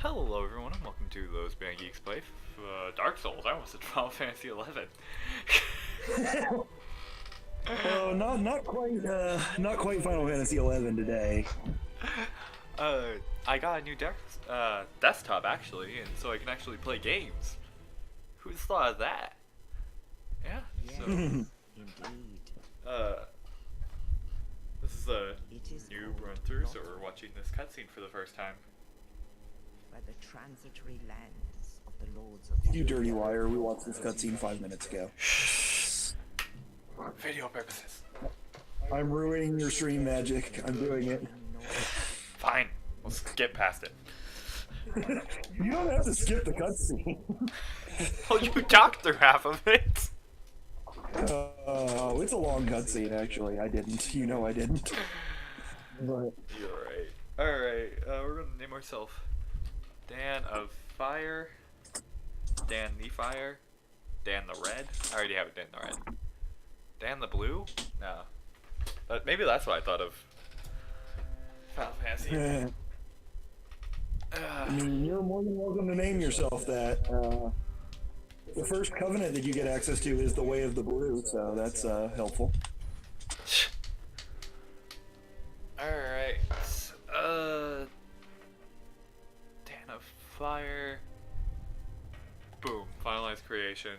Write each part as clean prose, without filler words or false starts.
Hello everyone and welcome to Those Band Geeks Play Dark Souls. I almost said Final Fantasy 11. Oh, not quite Final Fantasy 11 today. I got a new desktop actually, and so I can actually play games. Who's thought of that? Yeah. So, Indeed. this is a It is noob called run through, so North we're watching this cutscene for the first time. by the transitory lands of the lords of You dirty liar, we watched this cutscene 5 minutes ago. Video purposes. I'm ruining your stream magic. I'm doing it. Fine. Let's get past it. You don't have to skip the cutscene. Oh, you talked through half of it. It's a long cutscene, actually. I didn't. You know I didn't. But You're right. Alright, we're gonna name ourselves Dan of Fire, Dan the Fire, Dan the Red. I already have it, Dan the Red. Dan the Blue? No. Maybe that's what I thought of Final Fantasy. I mean, you're more than welcome to name yourself that. The first covenant that you get access to is the Way of the Blue, so that's helpful. Alright. Dan of Fire. Boom. Finalize creation.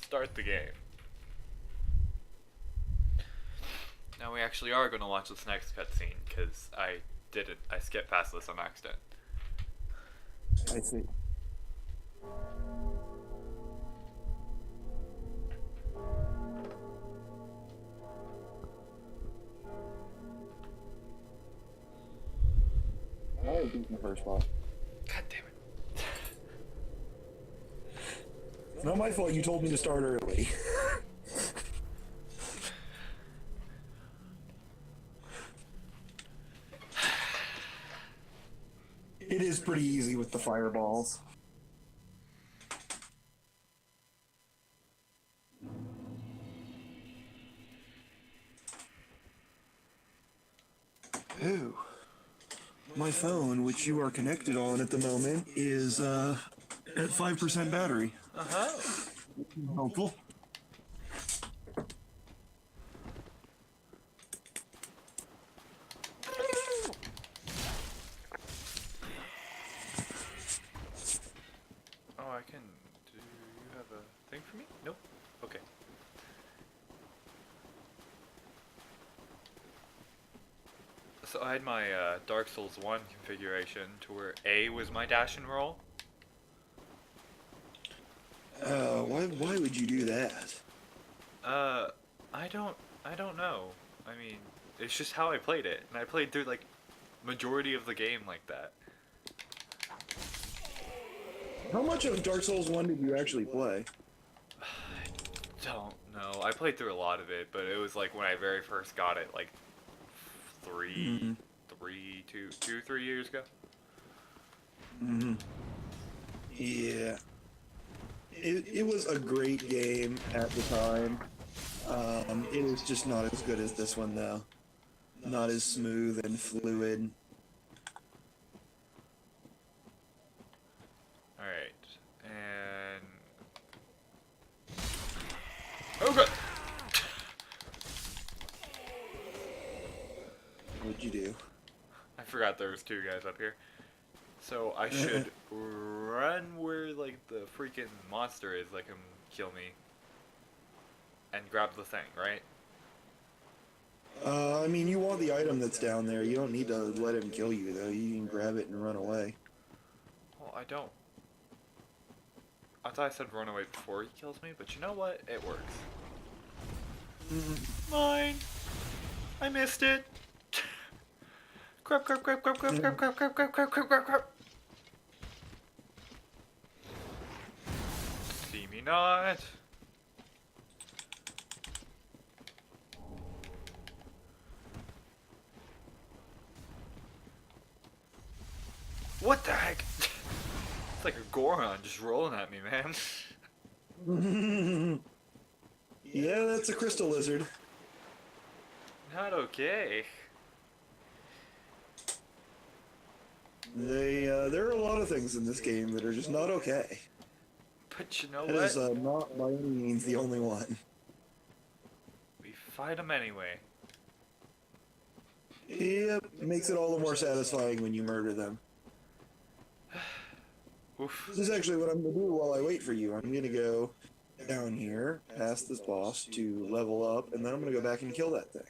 Start the game. Now we actually are going to watch this next cutscene, because I skipped past this on accident. I see. I was in the first spot. God damn it. It's not my fault you told me to start early. It is pretty easy with the fireballs. Ooh. My phone, which you are connected on at the moment, is at 5% battery. Uh-huh. Helpful. Oh, I can. Do you have a thing for me? Nope. Okay. So I had my Dark Souls 1 configuration to where A was my dash and roll. Why would you do that? I don't know. I mean, it's just how I played it, and I played through like majority of the game like that. How much of Dark Souls 1 did you actually play? Don't know. I played through a lot of it, but it was like when I very first got it, like 3 years ago. Mm-hmm. Yeah. It was a great game at the time. It is just not as good as this one, though. Not as smooth and fluid. Alright, and... Oh god! What'd you do? I forgot there was two guys up here. So I should run where like the freaking monster is, like him kill me. And grab the thing, right? I mean, you want the item that's down there. You don't need to let him kill you, though. You can grab it and run away. Well, I don't. I thought I said run away before he kills me, but you know what? It works. Mine! I missed it! Crap, crap, crap, crap, crap, crap, crap, crap, crap, crap, crap, crap, crap. See me not. What the heck? It's like a Goron just rolling at me, man. Yeah, that's a crystal lizard. Not okay. There are a lot of things in this game that are just not okay. But you know It what? is not by any means the only one. We fight them anyway. Yep, makes it all the more satisfying when you murder them. Oof. This is actually what I'm gonna do while I wait for you. I'm gonna go down here, past this boss to level up, and then I'm gonna go back and kill that thing.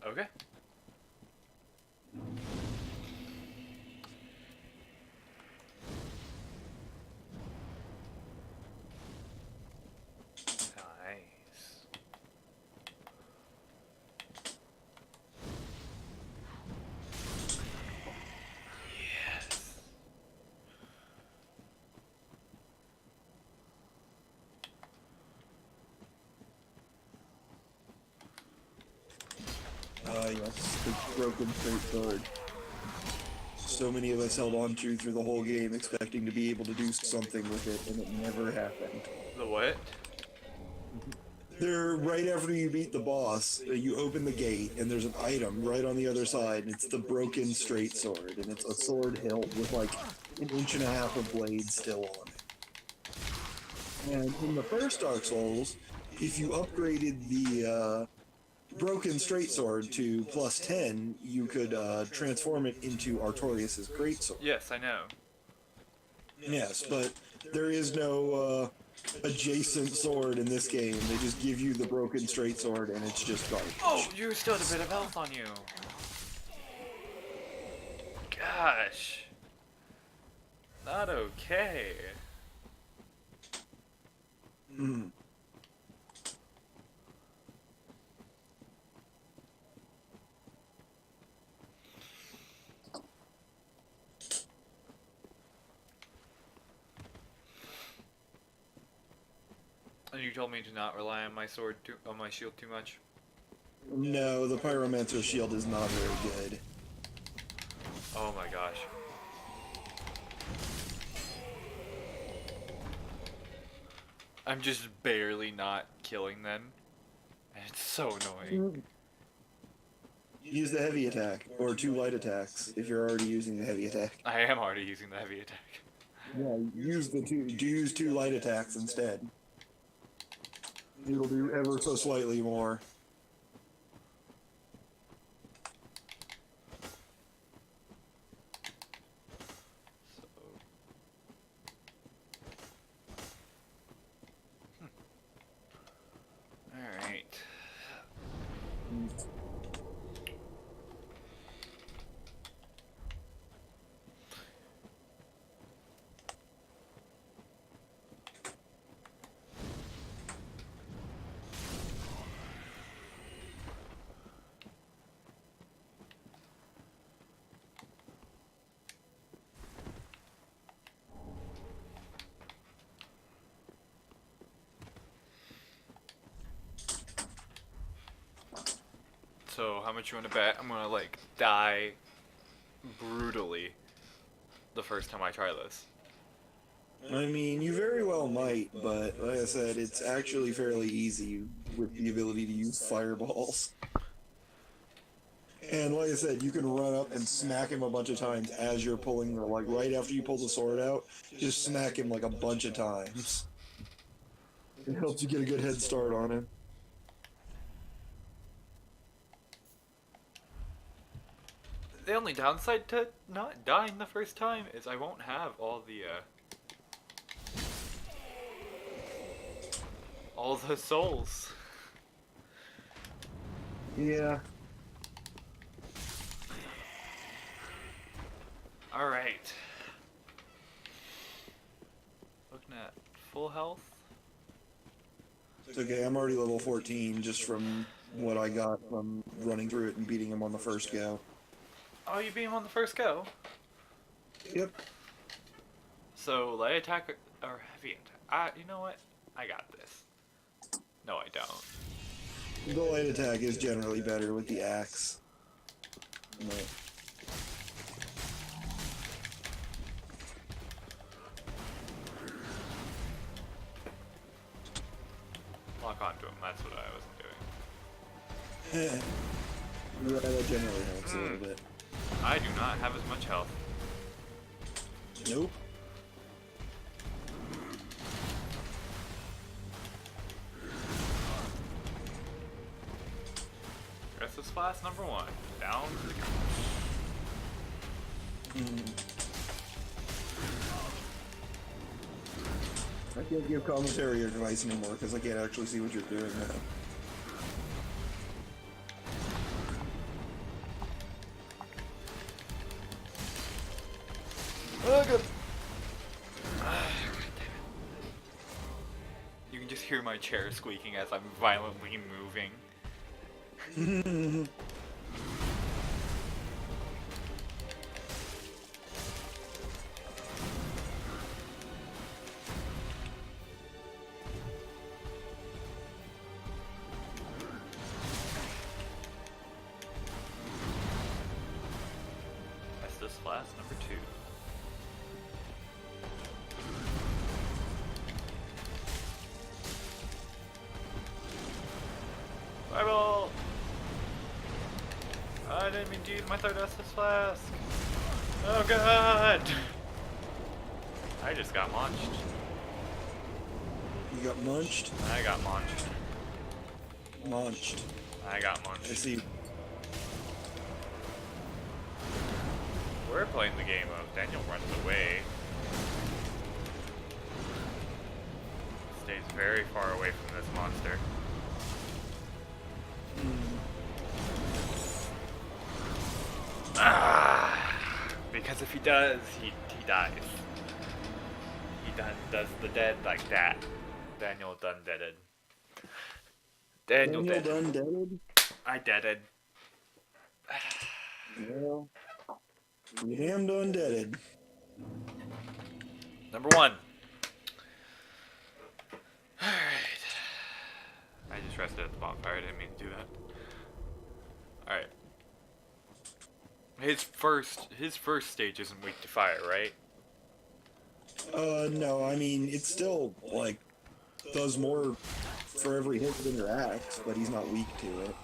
Okay. Nice. Yes. Yes, the broken straight sword. So many of us held on to through the whole game, expecting to be able to do something with it, and it never happened. The what? There, right after you beat the boss, you open the gate, and there's an item right on the other side, and it's the broken straight sword, and it's a sword hilt with like an inch and a half of blade still on it. And in the first Dark Souls, if you upgraded the broken straight sword to plus 10, you could transform it into Artorias' great sword. Yes, I know. Yes, but there is no adjacent sword in this game. They just give you the broken straight sword, and it's just garbage. Oh, you still had a bit of health on you. Gosh. Not okay. Mm. And you told me to not rely on my sword on my shield too much. No, the Pyromancer shield is not very good. Oh my gosh. I'm just barely not killing them. And it's so annoying. Use the heavy attack, or 2 light attacks, if you're already using the heavy attack. I am already using the heavy attack. Yeah, use 2 light attacks instead. It'll do ever so slightly more. Alright. So, how much you want to bet I'm gonna, like, die brutally the first time I try this? I mean, you very well might, but like I said, it's actually fairly easy with the ability to use fireballs. And like I said, you can run up and smack him a bunch of times as you're pulling the, like, right after you pull the sword out, just smack him like a bunch of times. It helps you get a good head start on him. The only downside to not dying the first time is I won't have all the souls. Yeah. Alright. Looking at full health. It's okay, I'm already level 14 just from what I got from running through it and beating him on the first go. Oh, you beat him on the first go? Yep. So, light attack or heavy attack? You know what? I got this. No, I don't. The light attack is generally better with the axe. But Lock onto him, that's what I wasn't doing. Yeah, that generally helps a little bit. I do not have as much health. Nope. Restless Blast number 1. Down to the couch. I can't give commentary or advice anymore because I can't actually see what you're doing now. Oh, good. You can just hear my chair squeaking as I'm violently moving. That's this last number 2. Fireball! I didn't mean to use my third Estus Flask. Oh god! I just got launched. You got munched? I got launched. Munched. I got I launched. see. We're playing the game of Daniel runs away. Stays very far away from this monster. Because if he does, he dies. He does the dead like that. Daniel done deaded. Daniel deaded. done deaded? I deaded. Well, you damn done deaded. Number 1. Alright. I just rested at the bonfire, I didn't mean to do that. Alright. His first stage isn't weak to fire, right? No, I mean, it still, like, does more for every hit than your axe, but he's not weak to it.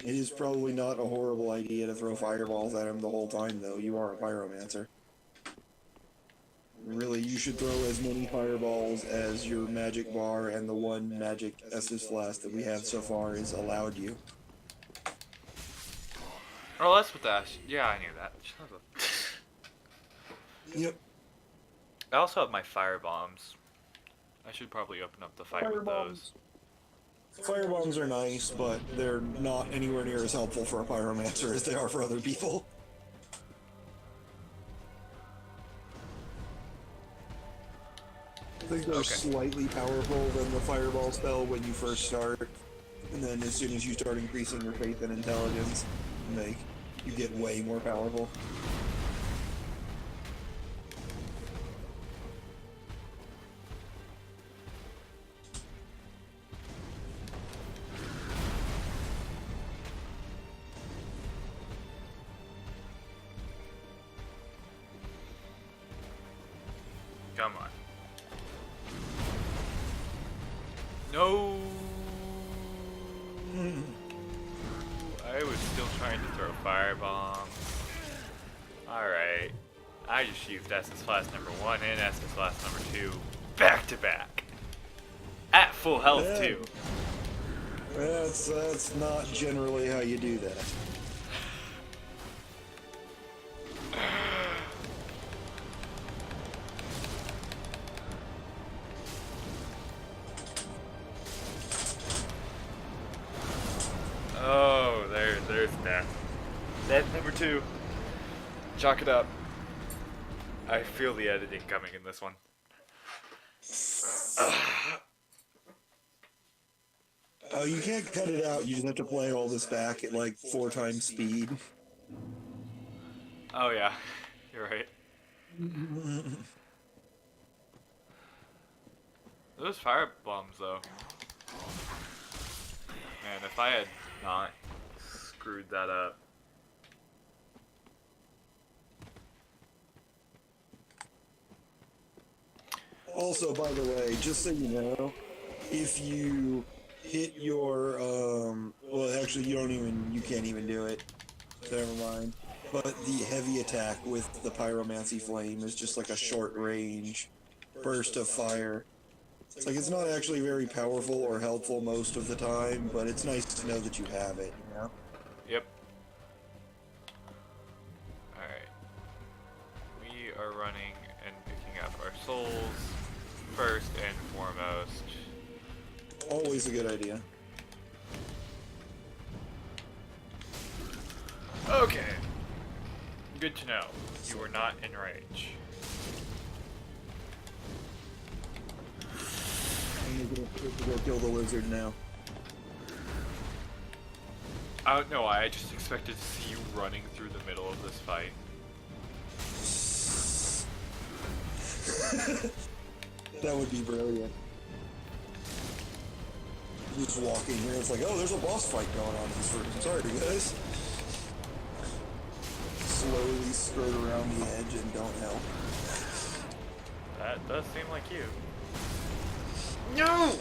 It is probably not a horrible idea to throw fireballs at him the whole time, though. You are a pyromancer. Really, you should throw as many fireballs as your magic bar and the one magic Estus Flask that we have so far is allowed you. Oh, that's what that. Yeah, I knew that. Shut up. Yep. I also have my fire bombs. I should probably open up the fight with those. Firebombs are nice, but they're not anywhere near as helpful for a pyromancer as they are for other people. I think they're slightly powerful than the fireball spell when you first start, and then as soon as you start increasing your faith and intelligence, you get way more powerful. Come on. No. I was still trying to throw firebombs. Alright. I just used Estus Flask number 1 and Estus Flask number 2 back to back. At full health Yeah. too. That's not generally how you do that. Oh, there's death. Death number 2. Chalk it up. I feel the editing coming in this one. Oh, you can't cut it out. You just have to play all this back at like 4 times speed. Oh yeah, you're right. Those fire bombs though. Man, if I had not screwed that up. Also, by the way, just so you know, if you hit your well, actually, you can't even do it. So never mind. But the heavy attack with the pyromancy flame is just like a short range burst of fire. It's like it's not actually very powerful or helpful most of the time, but it's nice to know that you have it, you know? Yep. Alright. We are running and picking up our souls first and foremost. Always a good idea. Okay. Good to know. You are not in range. I'm gonna go kill the lizard now. I don't know, I just expected to see you running through the middle of this fight. That would be brilliant. Just walking here, it's like, oh, there's a boss fight going on. Sorry, guys. Slowly skirt around the edge and don't help. That does seem like you. No!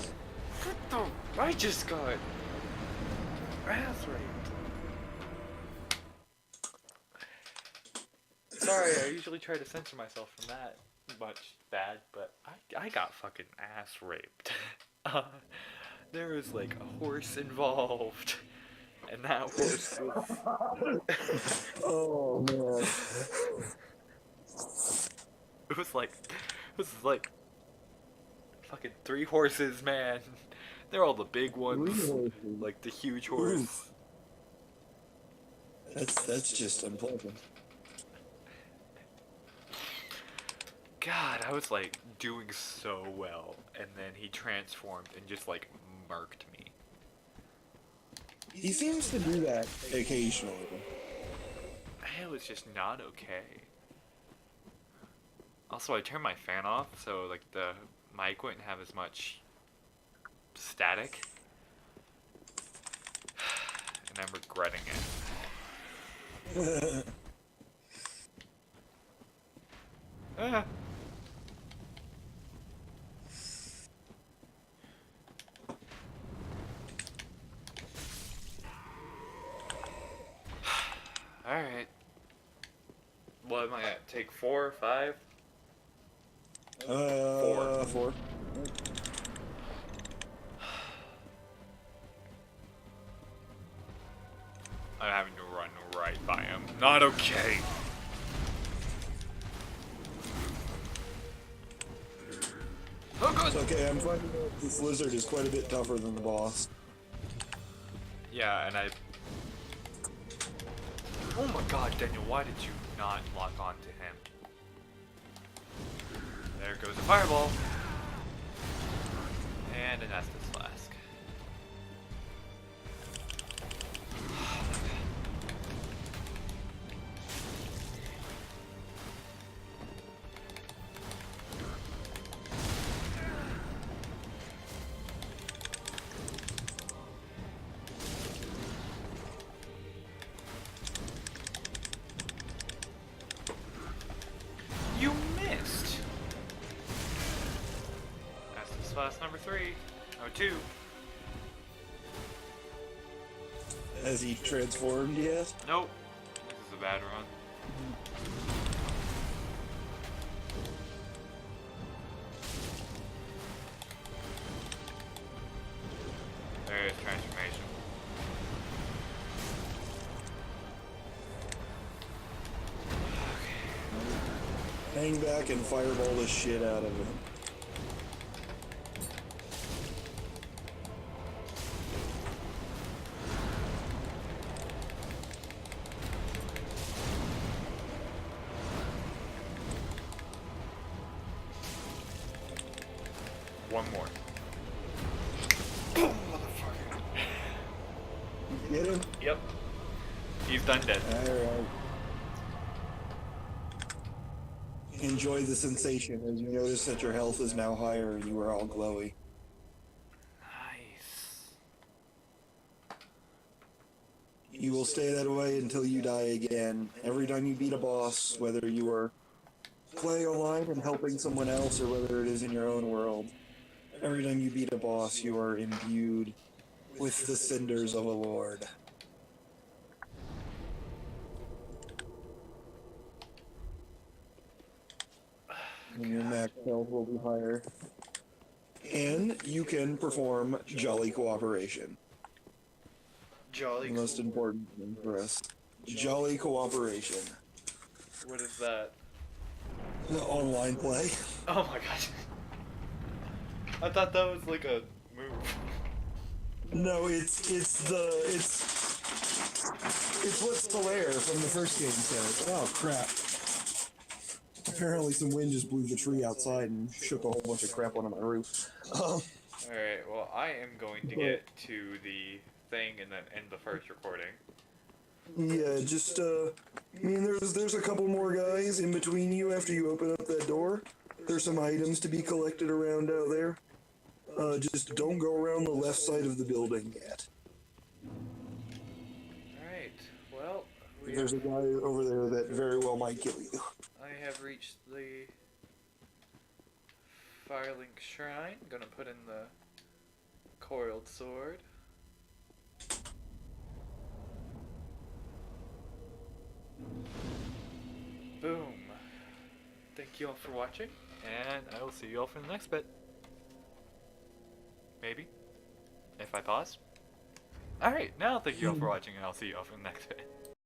What the? I just got ass raped. Sorry, I usually try to censor myself from that much bad, but I got fucking ass raped. There was like a horse involved, and that horse was... Oh man. It was like fucking 3 horses, man. They're all the big ones, like the huge horse. That's just unpleasant. God, I was like doing so well, and then he transformed and just like murked me. He seems to do that occasionally. It was just not okay. Also, I turned my fan off, so like the mic wouldn't have as much static, and I'm regretting it. Ah. Alright. What am I at? Take 4 or 5? 4. I'm having to run right by him. Not okay. Oh god! It's okay, I'm finding that this lizard is quite a bit tougher than the boss. Yeah, and oh my god, Daniel, why did you not lock on to him? There goes a fireball. And an Estus flask. You missed! Estus flask number 3. Oh, 2. Has he transformed yet? Nope. This is a bad run. There is transformation. Hang back and fireball the shit out of him. One more. Boom, motherfucker. Get him? Yep. He's done dead. Alright. Enjoy the sensation as you notice that your health is now higher and you are all glowy. Nice. You will stay that way until you die again. Every time you beat a boss, whether you are playing online and helping someone else or whether it is in your own world, every time you beat a boss, you are imbued with the cinders of a lord. And your max health will be higher. And you can perform Jolly Cooperation. Jolly. The most important thing for us. Jolly Cooperation. What is that? The online play. Oh my god. I thought that was like a move. No, it's what Solaire from the first game said. Oh crap. Apparently some wind just blew the tree outside and shook a whole bunch of crap onto my roof. Alright, well I am going to get to the thing and then end the first recording. Yeah, just I mean there's a couple more guys in between you after you open up that door. There's some items to be collected around out there. Just don't go around the left side of the building yet. Alright, well, There's a guy over there that very well might kill you. I have reached the Firelink Shrine. Gonna put in the coiled sword. Boom. Thank you all for watching, and I will see you all for the next bit. Maybe. If I pause. Alright, now thank you all for watching, and I'll see you all for the next bit.